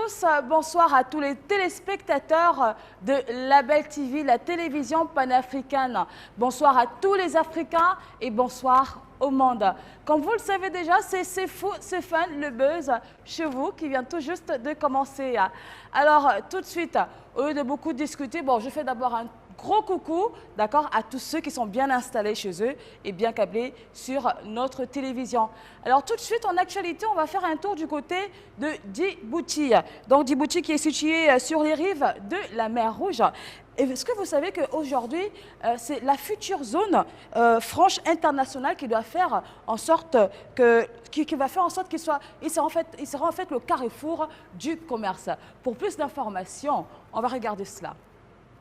tous, bonsoir à tous les téléspectateurs de Label TV, la télévision panafricaine. Bonsoir à tous les Africains et bonsoir au monde. Comme vous le savez déjà, c'est fou, c'est fun, le buzz chez vous qui vient tout juste de commencer. Alors, tout de suite, au lieu de beaucoup discuter, bon, je fais d'abord un gros coucou, d'accord, à tous ceux qui sont bien installés chez eux et bien câblés sur notre télévision. Alors tout de suite, en actualité, on va faire un tour du côté de Djibouti. Donc Djibouti qui est situé sur les rives de la mer Rouge. Est-ce que vous savez qu'aujourd'hui, c'est la future zone franche internationale qui doit faire en sorte qui va faire en sorte qu'il sera en fait le carrefour du commerce. Pour plus d'informations, on va regarder cela.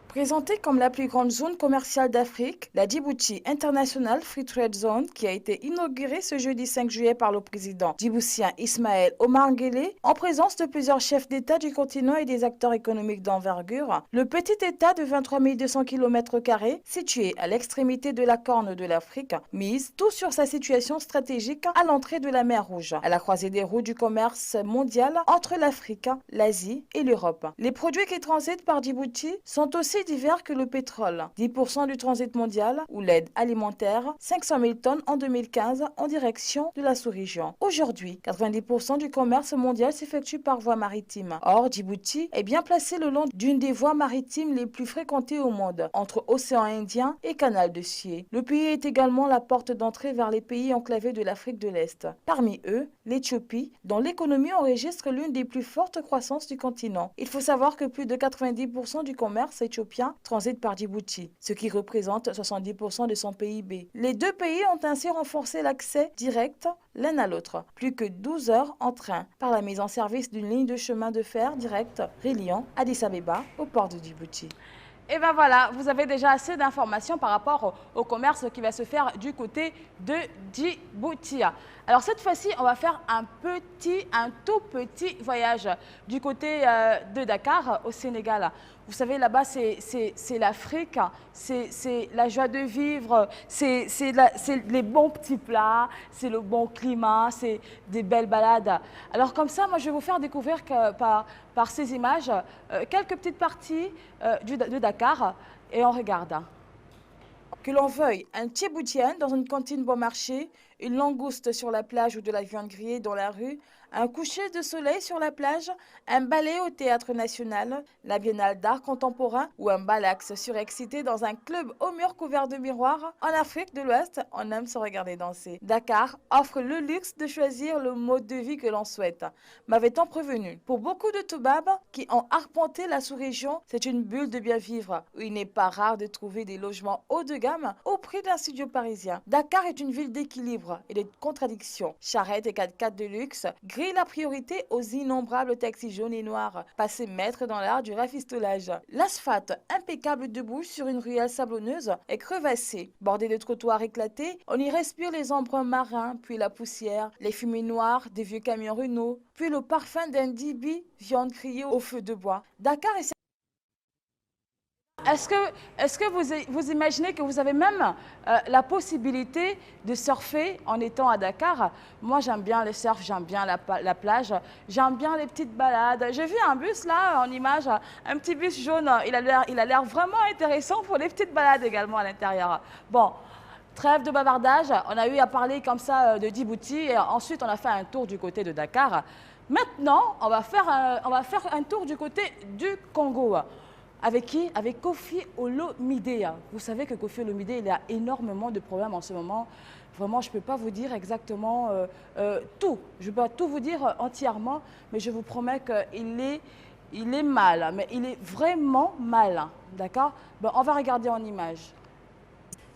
Présentée comme la plus grande zone commerciale d'Afrique, la Djibouti International Free Trade Zone, qui a été inaugurée ce jeudi 5 juillet par le président djiboutien Ismaël Omar Guelleh, en présence de plusieurs chefs d'État du continent et des acteurs économiques d'envergure, le petit État de 23 200 km², situé à l'extrémité de la Corne de l'Afrique, mise tout sur sa situation stratégique à l'entrée de la mer Rouge, à la croisée des routes du commerce mondial entre l'Afrique, l'Asie et l'Europe. Les produits qui transitent par Djibouti sont aussi divers que le pétrole. 10% du transit mondial ou l'aide alimentaire, 500 000 tonnes en 2015 en direction de la sous-région. Aujourd'hui, 90% du commerce mondial s'effectue par voie maritime. Or, Djibouti est bien placé le long d'une des voies maritimes les plus fréquentées au monde, entre océan Indien et canal de Suez. Le pays est également la porte d'entrée vers les pays enclavés de l'Afrique de l'Est. Parmi eux, l'Éthiopie, dont l'économie enregistre l'une des plus fortes croissances du continent. Il faut savoir que plus de 90% du commerce éthiopien transite par Djibouti, ce qui représente 70% de son PIB. Les deux pays ont ainsi renforcé l'accès direct l'un à l'autre, plus que 12 heures en train, par la mise en service d'une ligne de chemin de fer directe reliant Addis Abeba au port de Djibouti. Et bien voilà, vous avez déjà assez d'informations par rapport au commerce qui va se faire du côté de Djibouti. Alors cette fois-ci, on va faire un tout petit voyage du côté de Dakar au Sénégal. Vous savez, là-bas, c'est l'Afrique, c'est la joie de vivre, c'est les bons petits plats, c'est le bon climat, c'est des belles balades. Alors comme ça, moi, je vais vous faire découvrir par ces images quelques petites parties de Dakar et on regarde. Que l'on veuille un Djiboutien dans une cantine bon marché, une langouste sur la plage ou de la viande grillée dans la rue, un coucher de soleil sur la plage, un ballet au Théâtre National, la Biennale d'art contemporain ou un balax surexcité dans un club au mur couvert de miroirs. En Afrique de l'Ouest, on aime se regarder danser. Dakar offre le luxe de choisir le mode de vie que l'on souhaite. M'avait-on prévenu? Pour beaucoup de Toubabs qui ont arpenté la sous-région, c'est une bulle de bien vivre où il n'est pas rare de trouver des logements haut de gamme au prix d'un studio parisien. Dakar est une ville d'équilibre et de contradictions. Charrettes et 4x4 de luxe grille la priorité aux innombrables taxis jaunes et noirs, passés maîtres dans l'art du rafistolage. L'asphalte, impeccable debout sur une ruelle sablonneuse, est crevassé. Bordé de trottoirs éclatés, on y respire les embruns marins, puis la poussière, les fumées noires des vieux camions Renault, puis le parfum d'un dibi, viande grillée au feu de bois. Dakar est... Est-ce que vous imaginez que vous avez même la possibilité de surfer en étant à Dakar? Moi, j'aime bien le surf, j'aime bien la plage, j'aime bien les petites balades. J'ai vu un bus là, en image, un petit bus jaune. Il a l'air vraiment intéressant pour les petites balades également à l'intérieur. Bon, trêve de bavardage. On a eu à parler comme ça de Djibouti et ensuite on a fait un tour du côté de Dakar. Maintenant, on va faire un tour du côté du Congo. Avec qui? Avec Koffi Olomidé. Vous savez que Koffi Olomidé, il a énormément de problèmes en ce moment. Vraiment, je ne peux pas vous dire exactement tout. Je ne peux pas tout vous dire entièrement, mais je vous promets qu'il est mal. Mais il est vraiment mal. D'accord? Bon, on va regarder en image.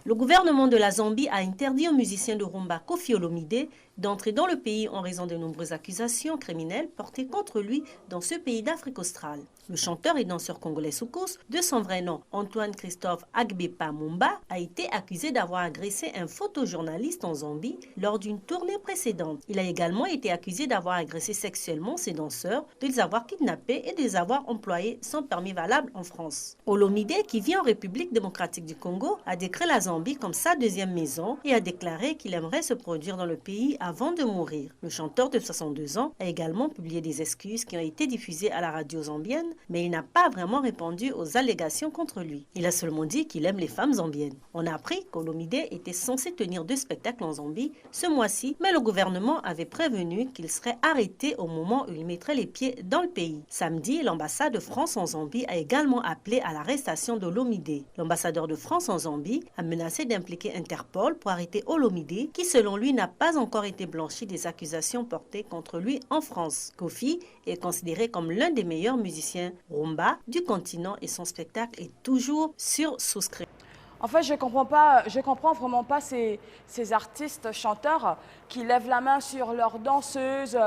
Le gouvernement de la Zambie a interdit au musicien de rumba Koffi Olomidé d'entrer dans le pays en raison de nombreuses accusations criminelles portées contre lui dans ce pays d'Afrique australe. Le chanteur et danseur congolais Soukous, de son vrai nom Antoine Christophe Agbepa Mumba, a été accusé d'avoir agressé un photojournaliste en Zambie lors d'une tournée précédente. Il a également été accusé d'avoir agressé sexuellement ses danseurs, de les avoir kidnappés et de les avoir employés sans permis valable en France. Olomidé, qui vit en République démocratique du Congo, a décrit la Zambie comme sa deuxième maison et a déclaré qu'il aimerait se produire dans le pays à avant de mourir. Le chanteur de 62 ans a également publié des excuses qui ont été diffusées à la radio zambienne, mais il n'a pas vraiment répondu aux allégations contre lui. Il a seulement dit qu'il aime les femmes zambiennes. On a appris qu'Olomide était censé tenir 2 spectacles en Zambie ce mois-ci, mais le gouvernement avait prévenu qu'il serait arrêté au moment où il mettrait les pieds dans le pays. Samedi, l'ambassade de France en Zambie a également appelé à l'arrestation d'Olomide. L'ambassadeur de France en Zambie a menacé d'impliquer Interpol pour arrêter Olomide, qui selon lui n'a pas encore été blanchi des accusations portées contre lui en France. Kofi est considéré comme l'un des meilleurs musiciens rumba du continent et son spectacle est toujours sur souscrit. En fait, je comprends vraiment pas ces artistes chanteurs qui lèvent la main sur leurs danseuses,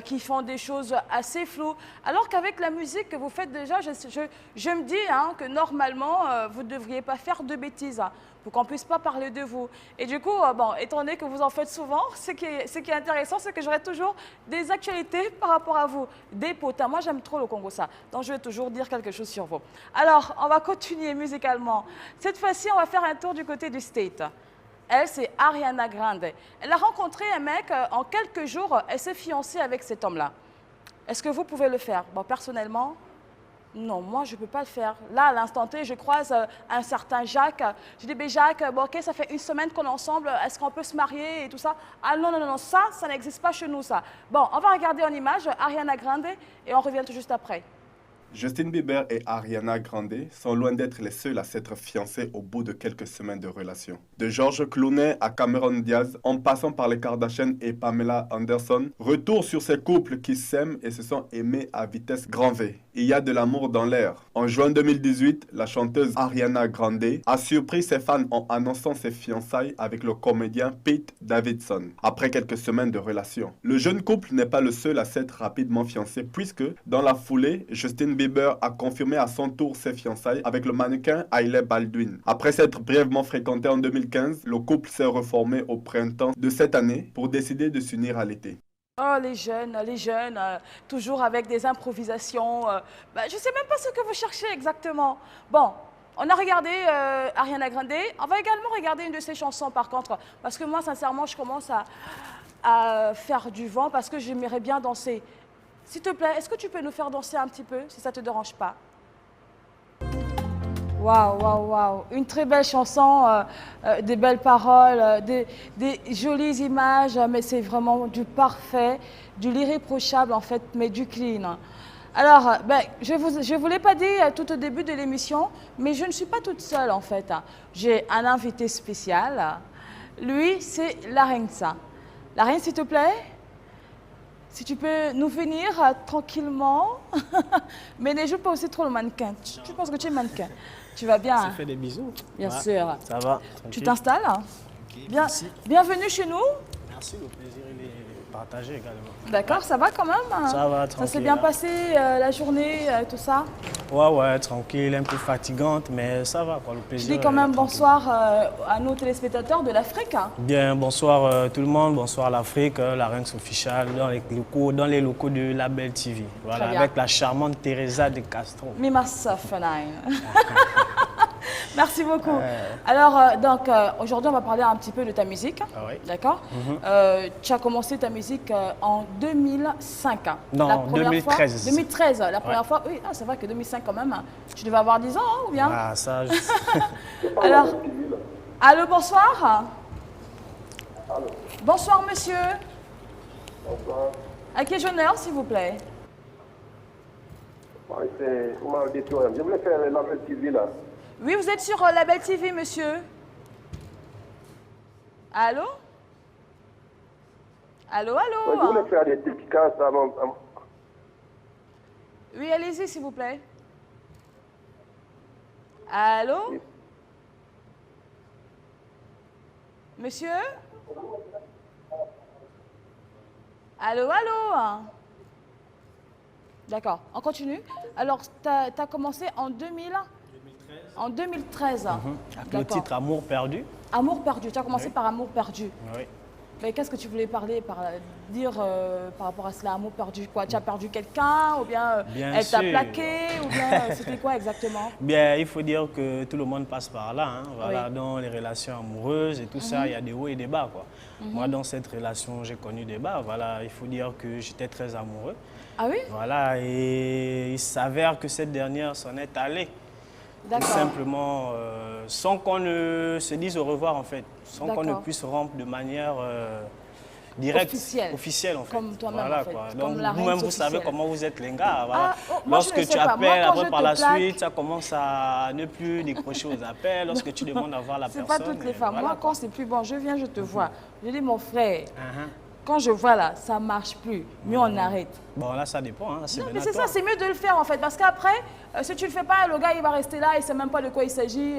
qui font des choses assez floues. Alors qu'avec la musique que vous faites déjà, je me dis que normalement, vous ne devriez pas faire de bêtises pour qu'on ne puisse pas parler de vous. Et du coup, étant donné que vous en faites souvent, ce qui est intéressant, c'est que j'aurai toujours des actualités par rapport à vous. Des potins. Moi, j'aime trop le Congo, ça. Donc, je vais toujours dire quelque chose sur vous. Alors, on va continuer musicalement. Cette fois-ci, on va faire un tour du côté du State. Elle, c'est Ariana Grande. Elle a rencontré un mec, en quelques jours, elle s'est fiancée avec cet homme-là. Est-ce que vous pouvez le faire? Bon, personnellement, non, moi, je ne peux pas le faire. Là, à l'instant T, je croise un certain Jacques. Je dis, Jacques, bon, ok, ça fait 1 semaine qu'on est ensemble, est-ce qu'on peut se marier et tout ça? Ah non, non, non, ça n'existe pas chez nous, ça. Bon, on va regarder en image Ariana Grande et on revient tout juste après. Justin Bieber et Ariana Grande sont loin d'être les seuls à s'être fiancés au bout de quelques semaines de relation. De George Clooney à Cameron Diaz, en passant par les Kardashian et Pamela Anderson, retour sur ces couples qui s'aiment et se sont aimés à vitesse grand V. Il y a de l'amour dans l'air. En juin 2018, la chanteuse Ariana Grande a surpris ses fans en annonçant ses fiançailles avec le comédien Pete Davidson, après quelques semaines de relation. Le jeune couple n'est pas le seul à s'être rapidement fiancé puisque, dans la foulée, Justin Bieber a confirmé à son tour ses fiançailles avec le mannequin Hailey Baldwin. Après s'être brièvement fréquenté en 2015, le couple s'est reformé au printemps de cette année pour décider de s'unir à l'été. Oh, les jeunes, toujours avec des improvisations. Je ne sais même pas ce que vous cherchez exactement. Bon, on a regardé Ariana Grande. On va également regarder une de ses chansons, par contre. Parce que moi, sincèrement, je commence à faire du vent parce que j'aimerais bien danser. S'il te plaît, est-ce que tu peux nous faire danser un petit peu, si ça ne te dérange pas? Waouh, waouh, waouh. Une très belle chanson, des belles paroles, des jolies images, mais c'est vraiment du parfait, du l'irréprochable en fait, mais du clean. Alors, je ne vous l'ai pas dit tout au début de l'émission, mais je ne suis pas toute seule en fait. J'ai un invité spécial. Lui, c'est Larenza. Larenza, s'il te plaît? Si tu peux nous venir tranquillement, mais ne joue pas aussi trop le mannequin. Tu penses que tu es mannequin? Tu vas bien? Ça fait des bisous. Bien sûr. Ça va. Tu t'installes? Okay, merci. Bienvenue chez nous. Merci, le plaisir il est partagé également. D'accord, ça va quand même? Ça va, tranquille. Ça s'est bien passé la journée, tout ça? Ouais, tranquille, un peu fatigante, mais ça va quoi, le plaisir. Je dis quand même bonsoir à nos téléspectateurs de l'Afrique. Bien, bonsoir tout le monde, bonsoir l'Afrique, la Rinx Official, dans les locaux de Label TV. Voilà, avec la charmante Teresa de Castro. Mima Safanaï. Merci beaucoup. Alors, aujourd'hui, on va parler un petit peu de ta musique. Ah oui. D'accord. Tu as commencé ta musique en 2005. Non, la 2013. 2013, la première fois. Oui, c'est vrai que 2005 quand même. Tu devais avoir 10 ans, ou bien? Ah, ça, Alors, allô, bonsoir. Allô. Bonsoir, monsieur. Bonsoir. À quel honneur, s'il vous plaît? Oui, c'est Oumar Détourem. Je voulais faire Label TV là. Oui, vous êtes sur Label TV, monsieur. Allô? Allô, allô? Oui, je voulais faire des dédicaces à mon... Oui, allez-y, s'il vous plaît. Allô? Oui. Monsieur? Allô, allô? D'accord, on continue. Alors, tu as commencé en 2013. En 2013. avec le titre Amour perdu. Amour perdu, tu as commencé par Amour perdu. Oui. Mais qu'est-ce que tu voulais dire par rapport à cela? Un mot perdu, quoi? Tu as perdu quelqu'un ou bien, Bien elle t'a sûr. plaqué ou bien c'était quoi exactement? Bien, il faut dire que tout le monde passe par là, hein. Voilà, Oui. dans les relations amoureuses et tout ça, il y a des hauts et des bas, quoi. Moi, dans cette relation, j'ai connu des bas. Voilà, il faut dire que j'étais très amoureux. Ah oui? Voilà, et il s'avère que cette dernière s'en est allée. Tout D'accord. simplement, sans qu'on ne se dise au revoir, en fait. Sans qu'on ne D'accord. puisse rompre de manière directe. Officielle. En fait. Comme toi-même, Voilà, en fait. quoi. Comme Donc, la reine vous-même, vous savez officielle. comment vous êtes les gars. Voilà. Ah, oh, moi, je Lorsque ne sais tu pas. Moi, appelles, quand après je par te la plaque- suite, ça commence à ne plus décrocher aux appels. Lorsque tu demandes à voir la C'est personne. pas toutes les et femmes. voilà, Moi, quoi. quand c'est plus bon, je viens, je te vois. Je dis, mon frère, Uh-huh. quand je vois là, ça marche plus. Mieux on arrête. Bon, là, ça dépend. Hein. Non, C'est mais c'est ça, c'est mieux de le faire en fait. Parce qu'après, si tu le fais pas, le gars, il va rester là, il sait même pas de quoi il s'agit.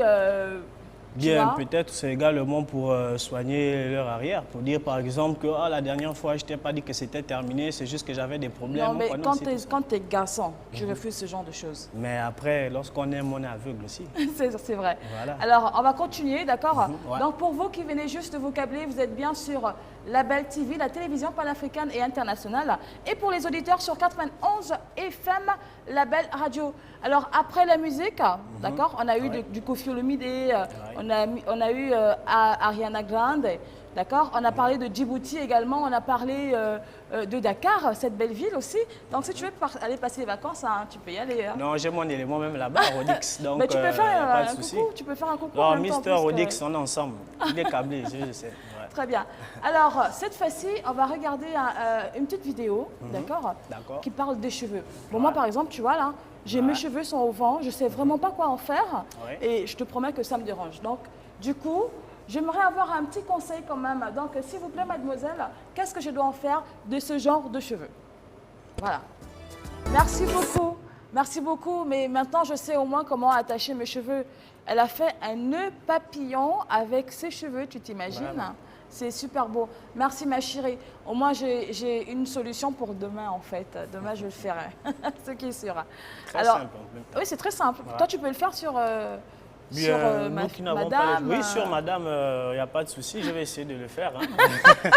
Tu Bien, vois? peut-être c'est également pour soigner leur arrière. Pour dire par exemple que la dernière fois, je t'ai pas dit que c'était terminé, c'est juste que j'avais des problèmes. Non, mais Quoi, non, quand c'est tout ça. tu es garçon, tu refuses ce genre de choses. Mais après, lorsqu'on aime, on est aveugle aussi. C'est vrai. Voilà. Alors, on va continuer, d'accord? ouais. Donc, pour vous qui venez juste de vous câbler, vous êtes bien sur Label TV, la télévision panafricaine et internationale. Et pour les auditeurs sur 91 FM, Label Radio. Alors, après la musique, d'accord, on a eu Ouais. du Koffi Olomide, on a eu Ariana Grande. D'accord. On a parlé de Djibouti également, on a parlé de Dakar, cette belle ville aussi. Donc si tu veux aller passer les vacances, hein, tu peux y aller. Hein. Non, j'ai mon élément même là-bas, Rodix. Donc, Mais tu peux faire pas de un souci. coucou, tu peux faire un coucou. Non, en même temps, Mister parce que- Rodix, on est ensemble. Il est câblé, je sais. Ouais. Très bien. Alors, cette fois-ci, on va regarder une petite vidéo, d'accord, D'accord. qui parle des cheveux. Bon, moi, par exemple, tu vois là, mes cheveux sont au vent, je sais vraiment pas quoi en faire, Ouais. et je te promets que ça me dérange. Donc, du coup, j'aimerais avoir un petit conseil quand même. Donc, s'il vous plaît, mademoiselle, qu'est-ce que je dois en faire de ce genre de cheveux? Voilà. Merci beaucoup. Merci beaucoup. Mais maintenant, je sais au moins comment attacher mes cheveux. Elle a fait un nœud papillon avec ses cheveux, tu t'imagines? Vraiment. C'est super beau. Merci ma chérie. Au moins, j'ai une solution pour demain en fait. Demain, je le ferai. Ce qui est sûr. Très simple. en même temps. Oui, c'est très simple. Voilà. Toi, tu peux le faire sur, Bien, nous qui n'avons pas madame. les... Oui, sur madame, il n'y a pas de souci, je vais essayer de le faire. Hein.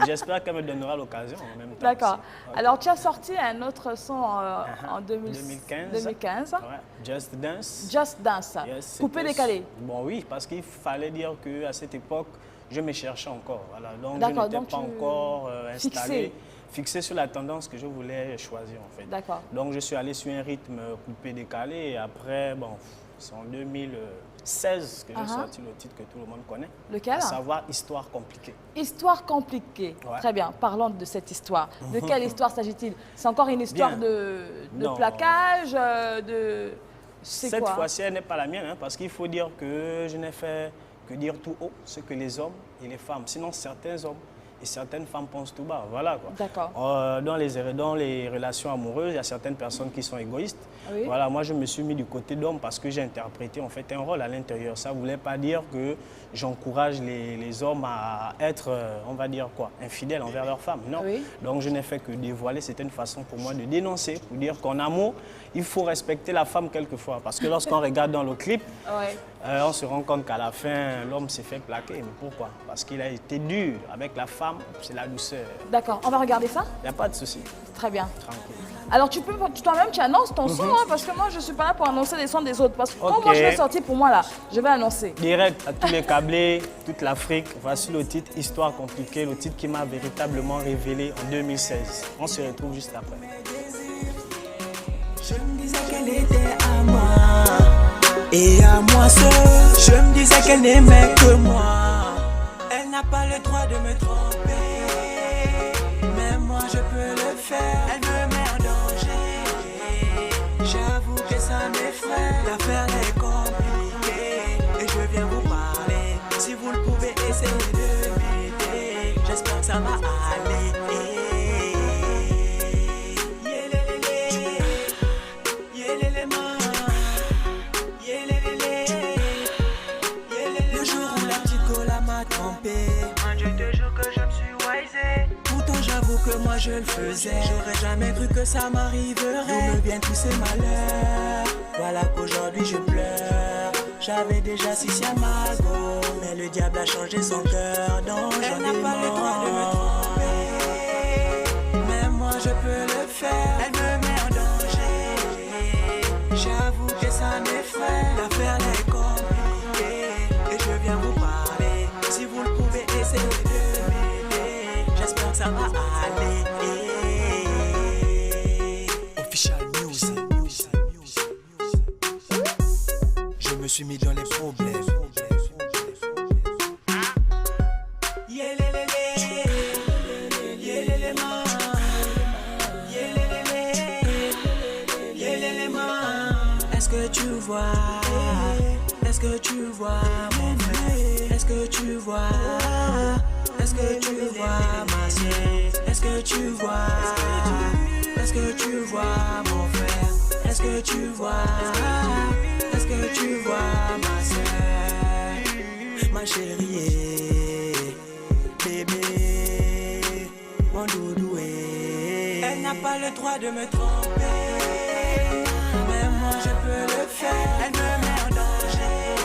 J'espère qu'elle me donnera l'occasion en même temps. D'accord. aussi. Ok. Alors, tu as sorti un autre son en 2015. 2015. Ouais. Just Dance. Just Dance. Yes, Coupé c'était- décalé. Bon, oui, parce qu'il fallait dire qu'à cette époque, je me cherchais encore. Voilà. Donc, je D'accord, n'étais donc pas tu- encore installé, Fixé. fixé sur la tendance que je voulais choisir en fait. D'accord. Donc, je suis allé sur un rythme coupé décalé et après, bon, c'est en 2016 que j'ai sorti le titre que tout le monde connaît. Lequel? À savoir Histoire compliquée. Histoire compliquée. Ouais. Très bien. Parlons de cette histoire. De quelle histoire s'agit-il? C'est encore une histoire Bien. de Non. plaquage, de... C'est Cette quoi? fois-ci, elle n'est pas la mienne, hein, parce qu'il faut dire que je n'ai fait que dire tout haut ce que les hommes et les femmes. Sinon, certains hommes et certaines femmes pensent tout bas. Voilà quoi. D'accord. Dans les relations amoureuses, il y a certaines personnes qui sont égoïstes. Oui. Voilà, moi, je me suis mis du côté d'homme parce que j'ai interprété en fait un rôle à l'intérieur. Ça ne voulait pas dire que j'encourage les hommes à être, on va dire quoi, infidèles envers leurs femmes. Non. Oui. Donc, je n'ai fait que dévoiler. C'était une façon pour moi de dénoncer, pour dire qu'en amour, il faut respecter la femme quelquefois. Parce que lorsqu'on regarde dans le clip, Ouais. on se rend compte qu'à la fin, l'homme s'est fait plaquer. Mais pourquoi? Parce qu'il a été dur avec la femme, c'est la douceur. D'accord. On va regarder ça? Il n'y a pas de souci, Très bien. tranquille. Alors, toi-même, tu annonces ton son, hein, parce que moi, je ne suis pas là pour annoncer les sons des autres. Parce que quand Ok. moi, je vais sortir pour moi, là, je vais annoncer. Direct à tous les câblés, toute l'Afrique, voici le titre Histoire compliquée, le titre qui m'a véritablement révélé en 2016. On se retrouve juste après. Je me disais qu'elle était à moi et à moi seul. Je me disais qu'elle n'aimait que moi. Elle n'a pas le droit de me tromper, mais moi je peux le faire. Elle me met en danger. J'avoue que ça m'effraie. L'affaire est compliquée et je viens vous parler. Si vous le pouvez, essayez de m'aider. J'espère que ça va aller. Le jour où la petite Gola m'a trompé, je te jure que je me suis wisé. Pourtant j'avoue que moi je le faisais. J'aurais jamais cru que ça m'arriverait. D'où me viennent tous ces malheurs. Voilà qu'aujourd'hui je pleure. J'avais déjà 6e magot, Mais le diable a changé son cœur, donc j'en ai marre. Elle n'a pas le droit de me tromper, mais moi je peux le faire. Elle me met en danger, j'avoue que ça m'effraie. L'affaire est compliquée et je viens vous parler. Si vous le pouvez, essayez de m'aider. J'espère que ça va aller. Official Music. Je me suis mis dans les problèmes. Est-ce que tu vois? Est-ce que tu vois mon frère? Est-ce que tu vois? Est-ce que tu vois ma soeur? Est-ce que tu vois? Est-ce que tu vois mon frère? Est-ce que tu vois? Est-ce que tu vois ma soeur? Ma chérie, bébé, mon doudou. Elle n'a pas le droit de me tromper, mais moi je peux le faire. Elle me met en danger,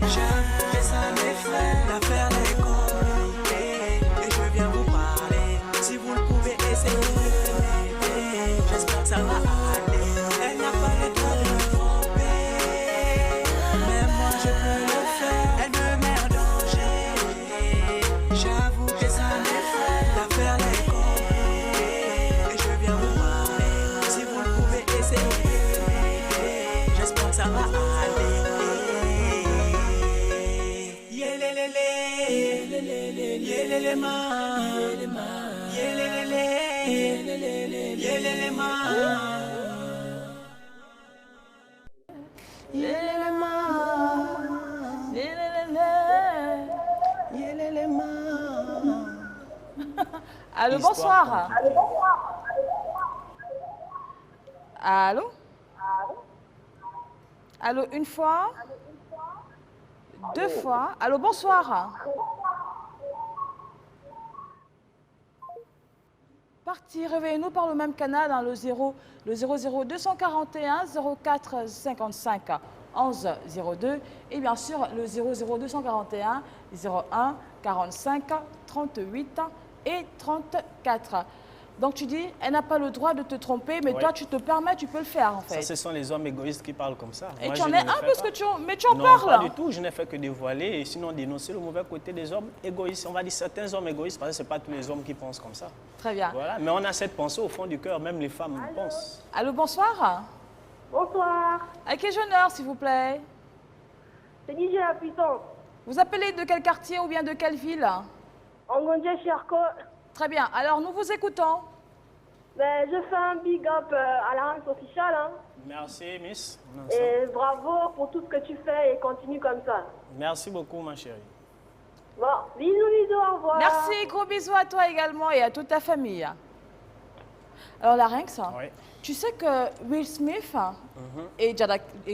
j'avoue que ça m'effraie. L'affaire est compliquée et je viens vous parler. Si vous le pouvez, essayez de m'aider. J'espère que ça va aller. Elle n'a pas le droit de me tromper, mais moi je peux le faire. Elle me met en danger, j'avoue que ça m'effraie. L'affaire est compliquée et je viens vous parler. Si vous le pouvez, essayez de m'aider. J'espère que ça va aller. Yelelele, yelelele ma, yelelele, yelelele ma. Yelele ma, yelele ma. Allô, bonsoir. Allô? Allô, une fois? Deux fois? Allô, bonsoir. Parti, réveillez-nous par le même canal, hein, le 00 241 04 55 11 02 et bien sûr le 00 241 01 45 38 et 34. Donc tu dis, elle n'a pas le droit de te tromper, mais Oui. toi tu te permets, tu peux le faire en fait. Ça, ce sont les hommes égoïstes qui parlent comme ça. Et Moi, tu en je es ne le un fais parce pas. que tu en... Mais tu en Non, parles. pas du tout. Je n'ai fait que dévoiler et sinon dénoncer le mauvais côté des hommes égoïstes. On va dire certains hommes égoïstes parce que ce n'est pas tous les hommes qui pensent comme ça. Très bien. Voilà. Mais on a cette pensée au fond du cœur, même les femmes pensent. Allô, bonsoir. Bonsoir, À quel honneur, s'il vous plaît? c'est DJ La Puissance. Vous appelez de quel quartier ou bien de quelle ville? Angondje Cherko. Très bien. Alors, nous vous écoutons. Ben, je fais un big up à la race officielle. Hein. Merci, Miss. Et bravo pour tout ce que tu fais et continue comme ça. Merci beaucoup, ma chérie. Bon, bisous, bisous, au revoir. Merci, gros bisous à toi également et à toute ta famille. Alors, Larynx, Oui. tu sais que Will Smith et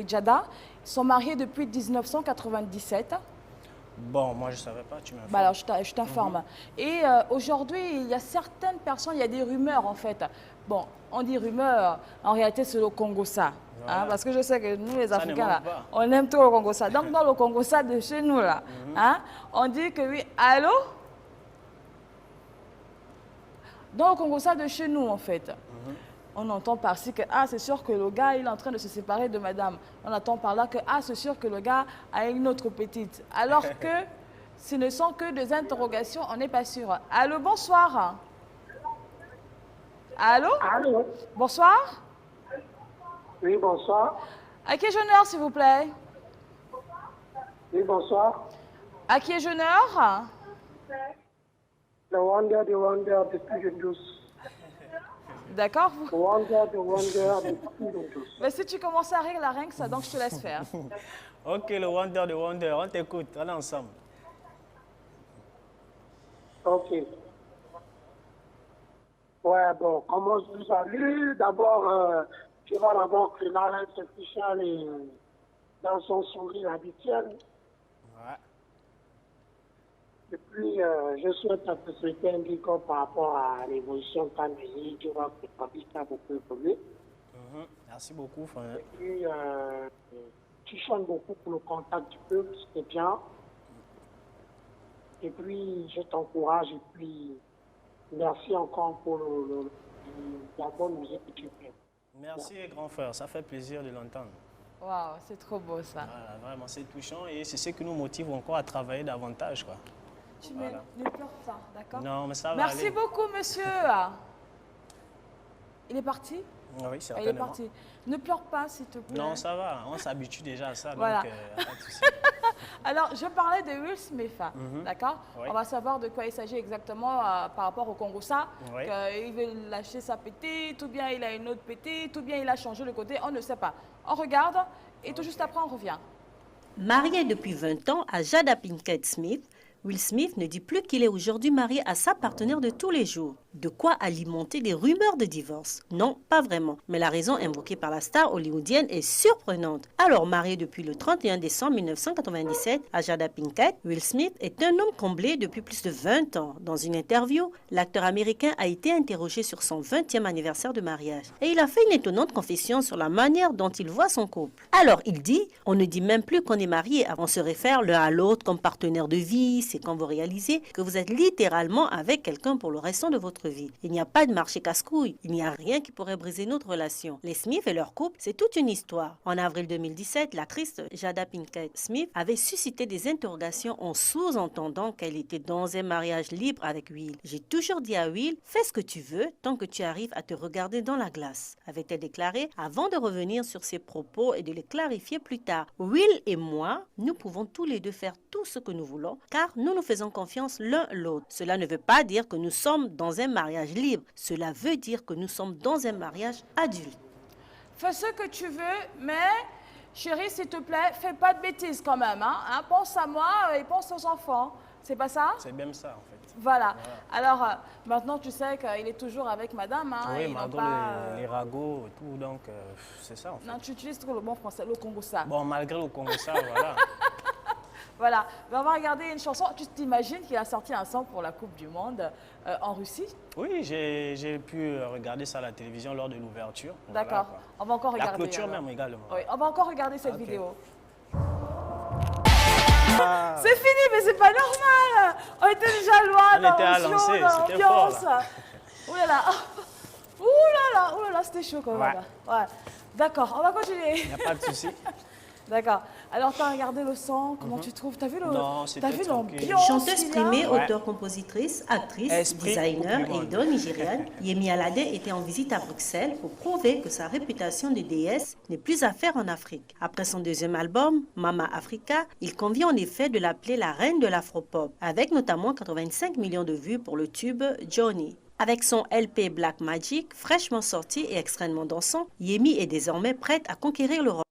Jada sont mariés depuis 1997. Bon, moi, je ne savais pas. Tu m'as Bah alors, je t'informe. Et aujourd'hui, il y a certaines personnes, il y a des rumeurs en fait. Bon, on dit rumeurs, en réalité, c'est le Congo-ça. Voilà. Hein, parce que je sais que nous, les Ça ne Africains, manque là, pas. on aime trop le Congo-ça. Donc, dans le Congo-ça de chez nous, là, hein, on dit que oui, allô? Dans le Congo-ça de chez nous, en fait. On entend par-ci que, ah, c'est sûr que le gars, il est en train de se séparer de madame. On entend par là que, ah, c'est sûr que le gars a une autre petite. Alors que ce ne sont que des interrogations, on n'est pas sûr. Allô, bonsoir. Allô? Allô? Bonsoir. Oui, bonsoir. À qui ai-je honneur, s'il vous plaît? Oui, bonsoir. À qui ai-je honneur? The wonder, the student juice. D'accord? The wonder, the student juice. Mais si tu commences à rire, la ringue, ça, donc je te laisse faire. Ok, le Wonder, on t'écoute. On est ensemble. Ok. Ouais, bon, comment je vous salue? D'abord, je vais d'abord que l'arrêt officiel est dans son sourire habituel. Ouais. Et puis, je souhaite te souhaiter un big up par rapport à l'évolution de ta musique. Je vois que ta musique a beaucoup évolué. Merci beaucoup, frère. Et puis, tu chantes beaucoup pour le contact du peuple, c'était bien. Et puis, je t'encourage et puis merci encore pour la bonne musique que tu fais. Merci, grand frère. Ça fait plaisir de l'entendre. Waouh, c'est trop beau ça. Voilà, vraiment, c'est touchant et c'est ce qui nous motive encore à travailler davantage, quoi. Voilà. Ne pleure pas, d'accord? Non, mais ça va Merci aller. beaucoup, monsieur. Il est parti? Oui, Il certainement. est parti. Ne pleure pas, s'il te plaît. Non, ça va. On s'habitue déjà à ça, Voilà. donc pas de souci. Alors, je parlais de Will Smith, d'accord? Oui. On va savoir de quoi il s'agit exactement par rapport au Congo-Ça. Oui. Il veut lâcher sa petite, ou bien il a une autre petite, ou bien il a changé le côté, on ne sait pas. On regarde et tout juste après, on revient. Marié depuis 20 ans à Jada Pinkett Smith, Will Smith ne dit plus qu'il est aujourd'hui marié à sa partenaire de tous les jours. De quoi alimenter des rumeurs de divorce? Non, pas vraiment. Mais la raison invoquée par la star hollywoodienne est surprenante. Alors marié depuis le 31 décembre 1997 à Jada Pinkett, Will Smith est un homme comblé depuis plus de 20 ans. Dans une interview, l'acteur américain a été interrogé sur son 20e anniversaire de mariage. Et il a fait une étonnante confession sur la manière dont il voit son couple. Alors il dit, on ne dit même plus qu'on est marié, on se réfère l'un à l'autre comme partenaire de vie. C'est quand vous réalisez que vous êtes littéralement avec quelqu'un pour le restant de votre vie. Il n'y a pas de marché casse-couille. Il n'y a rien qui pourrait briser notre relation. Les Smith et leur couple, c'est toute une histoire. En avril 2017, l'actrice Jada Pinkett Smith avait suscité des interrogations en sous-entendant qu'elle était dans un mariage libre avec Will. J'ai toujours dit à Will, fais ce que tu veux tant que tu arrives à te regarder dans la glace, avait-elle déclaré avant de revenir sur ses propos et de les clarifier plus tard. Will et moi, nous pouvons tous les deux faire tout ce que nous voulons car nous faisons confiance l'un l'autre. Cela ne veut pas dire que nous sommes dans un mariage libre. Cela veut dire que nous sommes dans un mariage adulte. Fais ce que tu veux, mais chérie, s'il te plaît, fais pas de bêtises quand même. Hein? Pense à moi et pense aux enfants. C'est pas ça? C'est même ça, en fait. Voilà. Alors, maintenant, tu sais qu'il est toujours avec madame. Hein, oui, malgré les ragots et tout, donc c'est ça, en fait. Non, tu utilises trop le bon français, le Congo-Ça. Bon, malgré le Congo-Ça, voilà. Voilà, on va regarder une chanson. Tu t'imagines qu'il a sorti un son pour la Coupe du Monde en Russie? Oui, j'ai pu regarder ça à la télévision lors de l'ouverture. D'accord, Voilà, on va encore regarder. La clôture alors. même également. Oui, on va encore regarder cette Ok. vidéo. C'est fini, mais c'est pas normal. On était déjà loin On dans était à le lancer, show, c'était fort, l'ambiance. là. Ouh là là, c'était chaud quand même. Ouais. D'accord, on va continuer. Il n'y a pas de souci. D'accord. Alors, tu as regardé le son, comment tu trouves? Tu as vu le, Non, t'as vu c'était tranquille. l'ambiance? Chanteuse qu'il y a primée, Ouais. auteure-compositrice, actrice, Esprit designer Coupe du et Monde. idole nigériane, Yemi Alade était en visite à Bruxelles pour prouver que sa réputation de déesse n'est plus à faire en Afrique. Après son deuxième album, Mama Africa, il convient en effet de l'appeler la reine de l'afropop, avec notamment 85 millions de vues pour le tube Johnny. Avec son LP Black Magic, fraîchement sorti et extrêmement dansant, Yemi est désormais prête à conquérir l'Europe.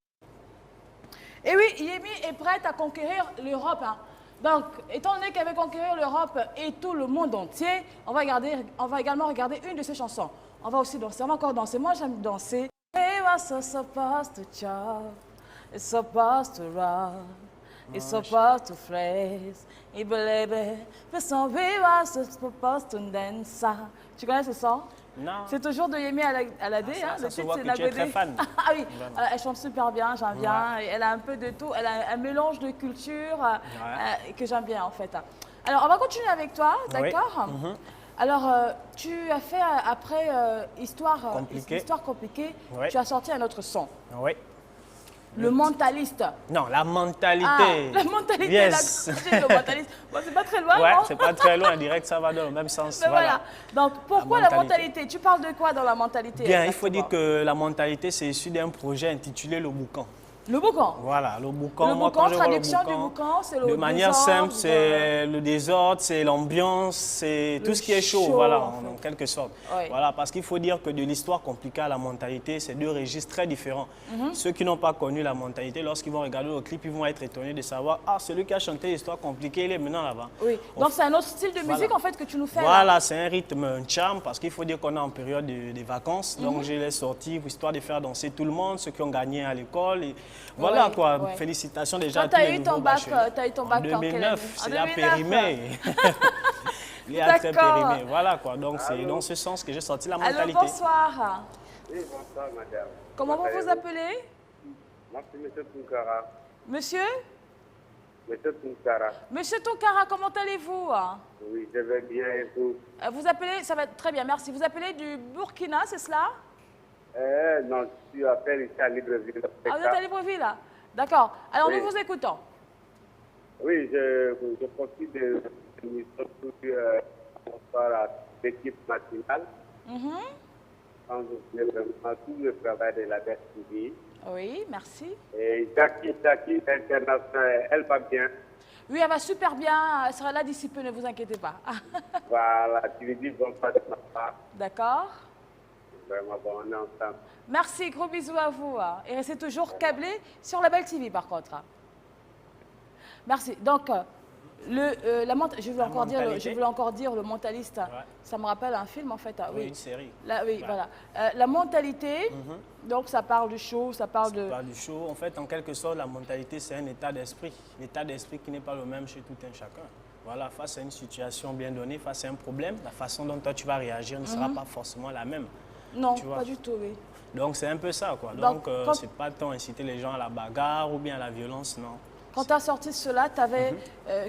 Et oui, Yemi est prête à conquérir l'Europe. Hein. Donc, étant donné qu'elle veut conquérir l'Europe et tout le monde entier, on va également regarder une de ses chansons. On va aussi danser, on va encore danser. Moi, j'aime danser. Hey, what's supposed to chop? It's supposed to rock. It's supposed to phrase. Et baby, but some was supposed to dance. Tu connais ce son? Non. C'est toujours de Yemi Alade. Ça se voit que tu es très fan. Ah oui, elle chante super bien, j'aime bien. Et elle a un peu de tout. Elle a un mélange de culture que j'aime bien en fait. Alors, on va continuer avec toi, d'accord? Alors, tu as fait après Histoire compliquée, Oui. tu as sorti un autre son. Oui. Le mentaliste. Non, la mentalité. Ah, la mentalité, Yes. le mentaliste. Bon, c'est pas très loin, Ouais, non? c'est pas très loin, direct, ça va dans le même sens. Mais voilà. Donc, pourquoi la mentalité. mentalité? Tu parles de quoi dans la mentalité? Bien, il faut dire exactement? que la mentalité, c'est issu d'un projet intitulé Le Boucan. Le boucan. Voilà, le boucan. Le Moi, boucan, quand je vois le traduction du boucan, boucan, c'est le de manière désordre, simple, c'est le désordre, c'est l'ambiance, c'est Le tout ce qui est chaud, chaud, voilà, en fait. en quelque sorte. Oui. Voilà, parce qu'il faut dire que de l'histoire compliquée à la mentalité, c'est deux registres très différents. Ceux qui n'ont pas connu la mentalité, lorsqu'ils vont regarder le clip, ils vont être étonnés de savoir, ah, celui qui a chanté l'histoire compliquée, il est maintenant là-bas. Oui. Donc, c'est un autre style de musique, Voilà. en fait, que tu nous fais là. Voilà, c'est un rythme, un charme, parce qu'il faut dire qu'on est en période de vacances. Donc, je l'ai sorti histoire de faire danser tout le monde, ceux qui ont gagné à l'école. Et voilà Ouais, quoi, ouais. félicitations déjà Toi, à tous t'as les eu nouveaux ton bac, bacheliers. t'as eu ton En bac en quelle année? 2009, En c'est à 2009. périmé. Il est à très D'accord. périmé. Voilà quoi, donc c'est dans ce sens que j'ai sorti la Allô, mentalité. bonsoir. Oui, bonsoir, madame. Comment vous vous appelez? Moi, c'est M. Punkara. Monsieur? Monsieur Tunkara. Monsieur Tonkara, comment allez-vous? Oui, je vais bien et vous. Vous appelez, ça va très bien, merci. Vous appelez du Burkina, c'est cela? Non, je suis appelé ici à Libreville. Ah, vous êtes à Libreville, là? D'accord. Alors, Oui. nous vous écoutons. Oui, je profite de l'émission pour bonsoir à l'équipe nationale. Quand je fais vraiment tout le travail de la DSTV. Oui, merci. Et Jackie International, elle va bien. Oui, elle va super bien. Elle sera là d'ici peu, ne vous inquiétez pas. Voilà, tu lui dis bonsoir de ma part. D'accord. Vraiment bon, on est ensemble. Merci, gros bisous à vous. Et restez toujours câblés sur la Belle TV, par contre. Merci. Donc, je voulais encore dire le mentaliste. Ouais. Ça me rappelle un film, en fait. Oui, une série. Oui, voilà. La mentalité, donc ça parle du show, ça parle de... Ça parle du show. En fait, en quelque sorte, la mentalité, c'est un état d'esprit. L'état d'esprit qui n'est pas le même chez tout un chacun. Voilà, face à une situation bien donnée, face à un problème, la façon dont toi tu vas réagir ne sera pas forcément la même. Non, tu vois. pas du tout, oui. Donc c'est un peu ça, quoi. Donc, Donc c'est pas tant inciter les gens à la bagarre ou bien à la violence, non. Quand tu as sorti cela,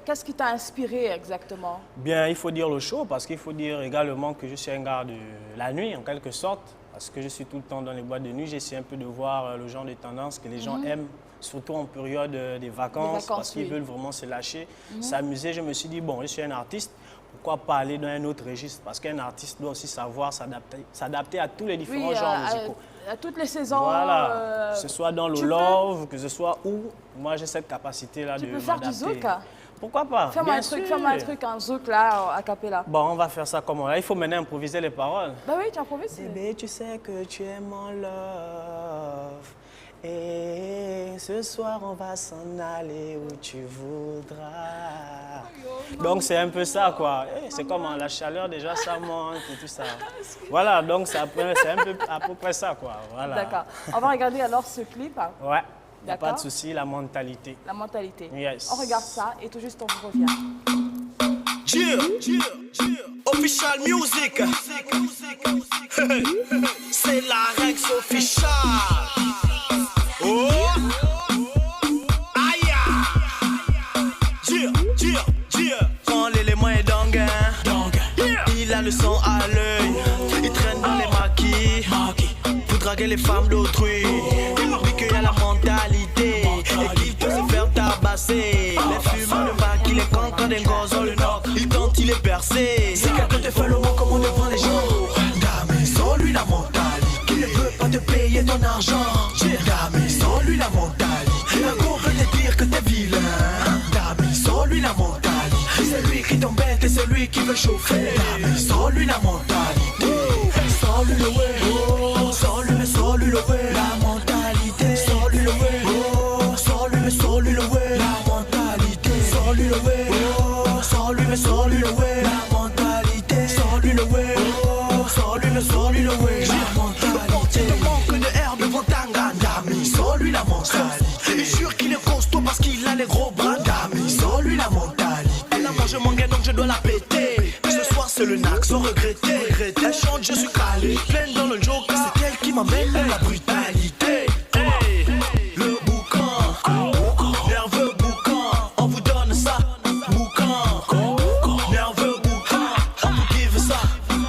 qu'est-ce qui t'a inspiré exactement? Bien, il faut dire le show, parce qu'il faut dire également que je suis un gars de la nuit, en quelque sorte, parce que je suis tout le temps dans les boîtes de nuit. J'essaie un peu de voir le genre de tendance que les gens aiment, surtout en période des vacances, parce qu'ils veulent vraiment se lâcher, s'amuser. Je me suis dit, bon, je suis un artiste, pourquoi pas aller dans un autre registre? Parce qu'un artiste doit aussi savoir s'adapter à tous les différents genres musicaux. À toutes les saisons. Voilà, que ce soit dans le love, que ce soit où, moi j'ai cette capacité-là de m'adapter. Tu peux faire du zouk? Pourquoi pas? Fais-moi un truc, un zouk là, a cappella. Bon, on va faire ça comment? Là, il faut maintenant improviser les paroles. Bah oui, tu improvises. Bébé, tu sais que tu es mon love. Et ce soir, on va s'en aller où tu voudras. Donc, c'est un peu ça, quoi. C'est comme la chaleur, déjà, ça monte et tout ça. Voilà, donc c'est un peu à peu près ça, quoi. Voilà. D'accord. On va regarder alors ce clip. Ouais, il n'y a pas de souci, la mentalité. La mentalité. Yes. On regarde ça et tout juste on vous revient. Official music. C'est la Rex official. Oh, aïe, quand l'élément est dingue, il a le sang à l'œil, il traîne dans les maquis pour draguer les femmes d'autrui. Il oublie qu'il y a la mentalité et qu'il peut se faire tabasser. Les fumeurs de maquis, les cancans des gosses, le nord, il tente, il est percé. Si quelqu'un te fait le mot, comment on devant les gens? Dame, sans lui la mentalité, qui ne veut pas te payer ton argent. Dame, sans lui la mentalité, la cour veut te dire que t'es vilain. Dame, sans lui la mentalité, c'est lui qui t'embête et c'est lui qui veut chauffer. Dame, sans lui la mentalité, sans lui le way, oh, sans lui le way, la mentalité, sans lui le way, oh, sans lui le way, la mentalité, sans lui le way, oh, sans lui le way, la mentalité, sans lui le way, oh, sans lui le way, la mentalité. Le manque de herbe devant Tanga, Dami, sans lui la mentalité. Il jure qu'il est costaud parce qu'il a les gros bras, Dami, sans lui la mentalité. Elle a mangé mon gars donc je dois la péter. Ce soir c'est le nac sans regretter. Elle chante, je suis calé, pleine dans le joker. C'est elle qui m'amène la brutalité. Le boucan, nerveux boucan, on vous donne ça, boucan, nerveux boucan, on vous give ça,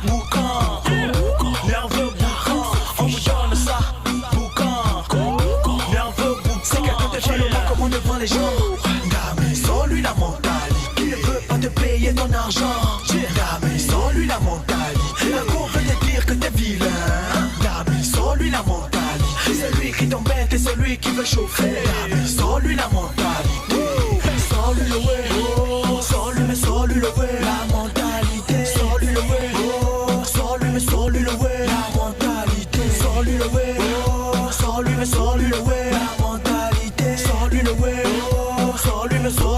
boucan, nerveux boucan, on vous donne ça, boucan, nerveux boucan. C'est quelqu'un te fait le mot comme on devant les gens. Dame, sans lui la mentalité, qui ne veut pas te payer ton argent. Dame, sans lui la mentalité, la cour veut te dire que t'es vilain. Dame, sans lui la mentalité, c'est lui qui t'embête et c'est lui qui veut chauffer. Dame, sans lui la mentalité, sans lui le way, oh, sans lui le way, la mentalité, sans lui le way, oh, sans lui le way, la mentalité, sans lui le way, oh, sans lui le way, la mentalité, sans lui le way, oh, sans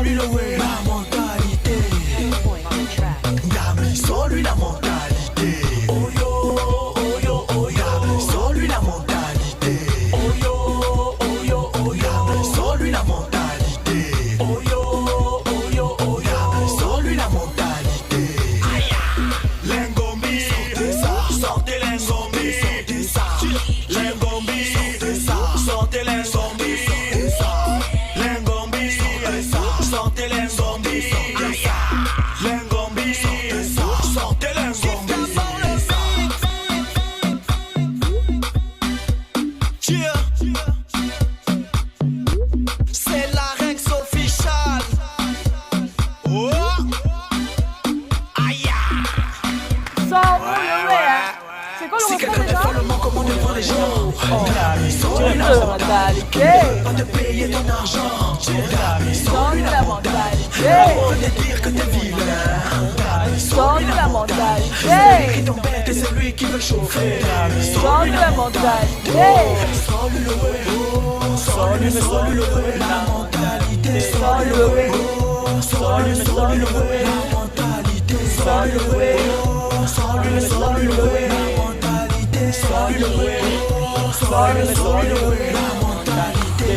lui le way, la mentalité. Dame, sans lui la mentalité. Oh yo, oh yo, oh yo. Dame, sans lui la mentalité. Oh yo, oh yo, oh yo. Dame, sans lui la mentalité. quoi le refrain déjà? Comment devant les gens. Sans la mentalité. Pas de payer ton argent. Sans la mentalité. De dire que t'es vilain. Sans la mentalité. Qui t'embête, c'est lui qui veut chauffer. Sans la mentalité. Sans lui le way. Sans lui le way. La mentalité. Sans le way. Sans lui le way. La mentalité. Sans le way. Sans lui le way. La mentalité. Sans lui le way. Sans lui le way. La mentalité.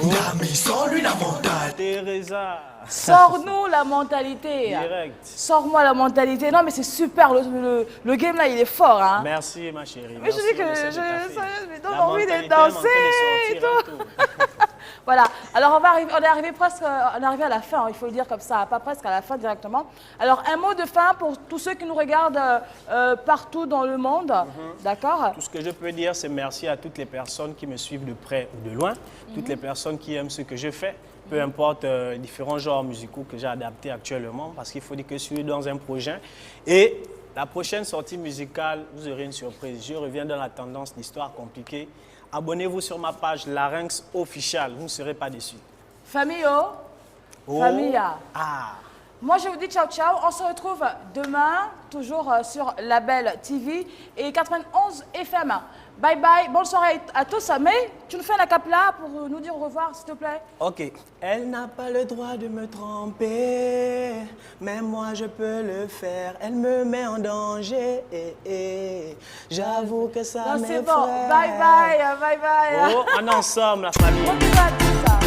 Dami, sans lui la mentalité. Teresa. Sors-nous la mentalité. Direct. Sors-moi la mentalité. Non, mais c'est super. Le game là, il est fort. Hein. Merci, ma chérie. Mais je dis que Merci, je donne La envie de mentalité danser est et en train de tout. sortir et tout. Voilà. Alors on est arrivé presque, on est arrivé à la fin. Il faut le dire comme ça, pas presque à la fin directement. Alors un mot de fin pour tous ceux qui nous regardent partout dans le monde, d'accord? Tout ce que je peux dire, c'est merci à toutes les personnes qui me suivent de près ou de loin, toutes les personnes qui aiment ce que je fais, peu importe les différents genres musicaux que j'ai adaptés actuellement, parce qu'il faut dire que je suis dans un projet. Et la prochaine sortie musicale, vous aurez une surprise. Je reviens dans la tendance d'histoire compliquée. Abonnez-vous sur ma page Larynx Official, vous ne serez pas déçus. Famille Familla. Ah. Moi, je vous dis ciao, ciao. On se retrouve demain, toujours sur Label TV et 91 FM. Bye bye. Bonne soirée à tous. Mais tu nous fais un acapella pour nous dire au revoir, s'il te plaît. Ok. Elle n'a pas le droit de me tromper, mais moi je peux le faire. Elle me met en danger. J'avoue que ça m'effraie. C'est bon. Bye bye. Bye bye. Oh, on est ensemble, la famille. On y va, tout ça.